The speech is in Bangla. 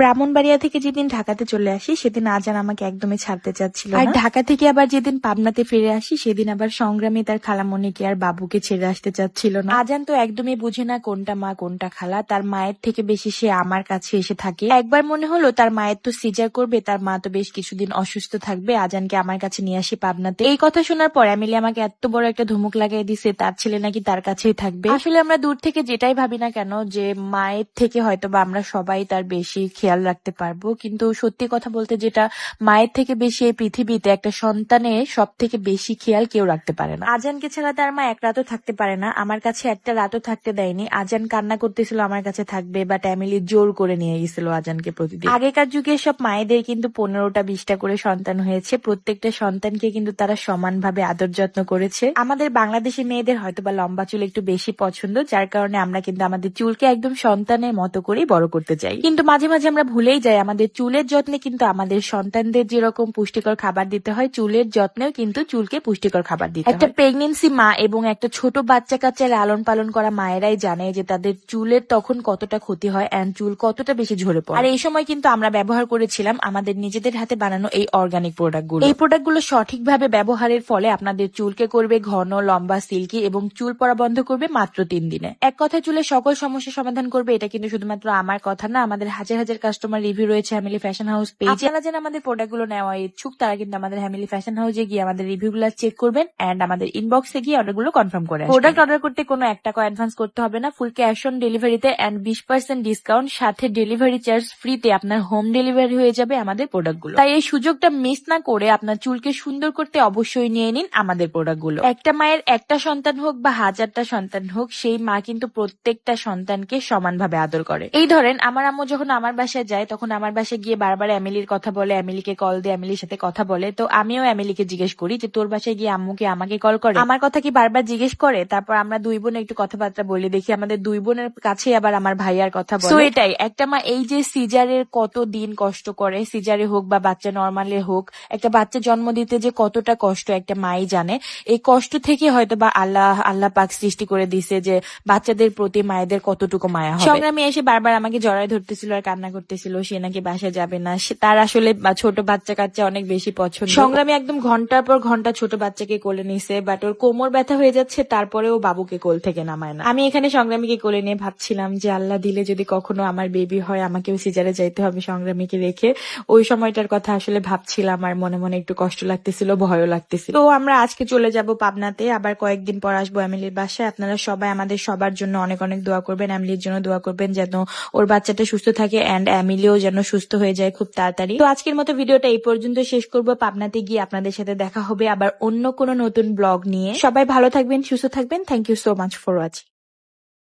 ব্রাহ্মণবাড়িয়া থেকে যেদিন ঢাকাতে চলে আসি সেদিন আজান আমাকে একদমই ছাড়তে চাচ্ছিল আর ঢাকা থেকে আবার যেদিন পাবনাতে ফিরে আসি সেদিন আবার সংগ্রামী তার খালামণিকে আর বাবুকে ছেড়ে আসতে চাচ্ছিল না। আজান তো একদমই বুঝে না কোনটা মা কোনটা খালা, তার মায়ের থেকে বেশি সে আমার কাছে এসে থাকে। একবার মনে হলো তার মায়ের তো সিজার করবে, তার মা তো বেশ কিছুদিন অসুস্থ থাকবে, আজানকে আমার কাছে নিয়ে আসি পাবনাতে। এই কথা শোনার পর এমিলি আমাকে এত বড় একটা ধমক লাগাই দিছে তার ছেলে নাকি তার কাছেই থাকবে। আসলে আমরা দূর থেকে যেটাই ভাবি না কেন যে মায়ের থেকে হয়তো বা আমরা সবাই তার বেশি খেয়াল রাখতে পারবো, কিন্তু সত্যি কথা বলতে যেটা মায়ের থেকে বেশি এই পৃথিবীতে একটা সন্তানের সব থেকে বেশি খেয়াল কেউ রাখতে পারে না। আজানকে ছাড়া তার মা এক রাতও থাকতে পারে না, আমার কাছে একটা রাতও থাকতে দেয়নি। আজান কান্না করতেছিল আমার কাছে থাকবে, বাট এমিলি জোর করে নিয়ে গেছিল আজানকে প্রতিদিন। আগেকার যুগে সব মায়েদের কিন্তু 15টা 20টা করে সন্তান হয়েছে, প্রত্যেকটা সন্তানকে কিন্তু তারা সমানভাবে আদর যত্ন করেছে। আমাদের বাংলাদেশি মেয়েদের হয়তো বা লম্বা চুল একটু বেশি পছন্দ, যার কারণে আমরা কিন্তু আমাদের চুলকে একদম সন্তানের মতো করেই বড় করতে চাই, কিন্তু মাঝে মাঝে আমরা ভুলেই যাই আমাদের চুলের যত্নে কিন্তু আমাদের সন্তানদের যেরকম পুষ্টিকর খাবার দিতে হয়, চুলের যত্নেও কিন্তু চুলকে পুষ্টিকর খাবার দিতে হয়। একটা প্রেগনেন্সি মা এবং একটা ছোট বাচ্চা কাচ্চা লালন পালন করা মায়েরাই জানে যে তাদের চুলের তখন কতটা ক্ষতি হয় এন্ড চুল কতটা বেশি ঝরে পড়ে। আর এই সময় কিন্তু আমরা ব্যবহার করেছিলাম আমাদের নিজেদের হাতে বানানো এই অর্গানিক প্রোডাক্টগুলো। এই প্রোডাক্টগুলো সঠিকভাবে ব্যবহারের ফলে আপনাদের চুলকে করবে ঘন, লম্বা, সিল্কি এবং চুল পড়া বন্ধ করবে মাত্র 3 দিনে। এক কথায় চুলের সকল সমস্যা সমাধান করবে। এটা কিন্তু শুধুমাত্র আমার কথা না, আমাদের হাজার হাজার কাস্টমার রিভিউ রয়েছে হ্যামিলি ফ্যাশন হাউস পেজে। যারা যেন আমাদের প্রোডাক্টগুলো নেওয়া ইচ্ছুক তারা কিন্তু আমাদের হ্যামিলি ফ্যাশন হাউসে গিয়ে আমাদের রিভিউগুলো চেক করবেন এন্ড আমাদের ইনবক্সে গিয়ে অর্ডারগুলো কনফার্ম করে আসবেন। প্রোডাক্ট অর্ডার করতে কোনো 1 টাকা অ্যাডভান্স করতে হবে না, ফুল ক্যাশ অন ডেলিভারিতে এন্ড 20% ডিসকাউন্ট, সাথে ডেলিভারি চার্জ ফ্রিতে আপনার হোম ডেলিভারি হয়ে যাবে আমাদের প্রোডাক্টগুলো। তাই এই সুযোগটা মিস না করে আপনার চুলকে সুন্দর করতে অবশ্যই নিয়ে নিন আমাদের প্রোডাক্টগুলো। একটা মায়ের একটা সন্তান হোক বা হাজারটা সন্তান হোক, সেই মা কিন্তু প্রত্যেকটা সন্তানকে সমানভাবে আদর করে। এই ধরেন আমার আম্মু যখন আমার বাসায় যায় তখন আমার বাসায় গিয়ে বারবার এমিলির কথা বলে, এমিলিকে কল দিয়ে এমিলির সাথে কথা বলে, তো আমিও এমিলিকে জিজ্ঞেস করি যে তোর বাসায় গিয়ে আম্মুকে আমাকে কল করে, আমার কথা কি বারবার জিজ্ঞেস করে? তারপর আমরা দুই বোন একটু কথাবার্তা বলি, দেখি আমাদের দুই বোনের কাছে আবার আমার ভাইয়ার কথা বলে। তো এটাই একটা মা এই যে সিজারের কত দিন কষ্ট করে, সিজারে হোক বা বাচ্চা নর্মালে হোক, একটা বাচ্চা জন্ম দিতে যে কতটা কষ্ট একটা মাই জানে। এই কষ্ট থেকে হয়তো বা আল্লাহ পাক সৃষ্টি করে দিছে যে বাচ্চাদের প্রতি মায়েদের কতটুকু মায়া হয়। সংগ্রামী এসে বারবার আমাকে জড়ায় ধরতেছিল আর কান্না করতেছিল, সে নাকি বাসায় যাবে না, তার আসলে ছোট বাচ্চা কাচ্চা অনেক বেশি পছন্দ। সংগ্রামী একদম ঘন্টার পর ঘন্টা ছোট বাচ্চাকে কোলে নিছে, বাট ওর কোমর ব্যথা হয়ে যাচ্ছে, তারপরেও বাবুকে কোল থেকে নামায় না। আমি এখানে সংগ্রামীকে কোলে নিয়ে ভাবছিলাম যে আল্লাহ দিলে যদি কখনো আমার বেবি হয় আমাকেও সিজারে যাইতে হবে সংগ্রামীকে রেখে। ওই সময়টার কথা আসলে ভাবছিলাম আর মনে মনে একটু কষ্ট লাগতেছিল, ভয়ও লাগতেছিল। তো আমরা আজকে চলে যাব পাবনাতে, আবার কয়েকদিন পর আসবো এমিলির বাসায়। আপনারা সবাই আমাদের সবার জন্য অনেক অনেক দোয়া করবেন, এমিলির জন্য দোয়া করবেন যেন ওর বাচ্চাটা সুস্থ থাকে এন্ড এমিলিও যেন সুস্থ হয়ে যায় খুব তাড়াতাড়ি। তো আজকের মতো ভিডিওটা এই পর্যন্ত শেষ করবো। পাবনাতে গিয়ে আপনাদের সাথে দেখা হবে আবার অন্য কোনো নতুন ব্লগ নিয়ে। সবাই ভালো থাকবেন, সুস্থ থাকবেন। Thank you so much for watching.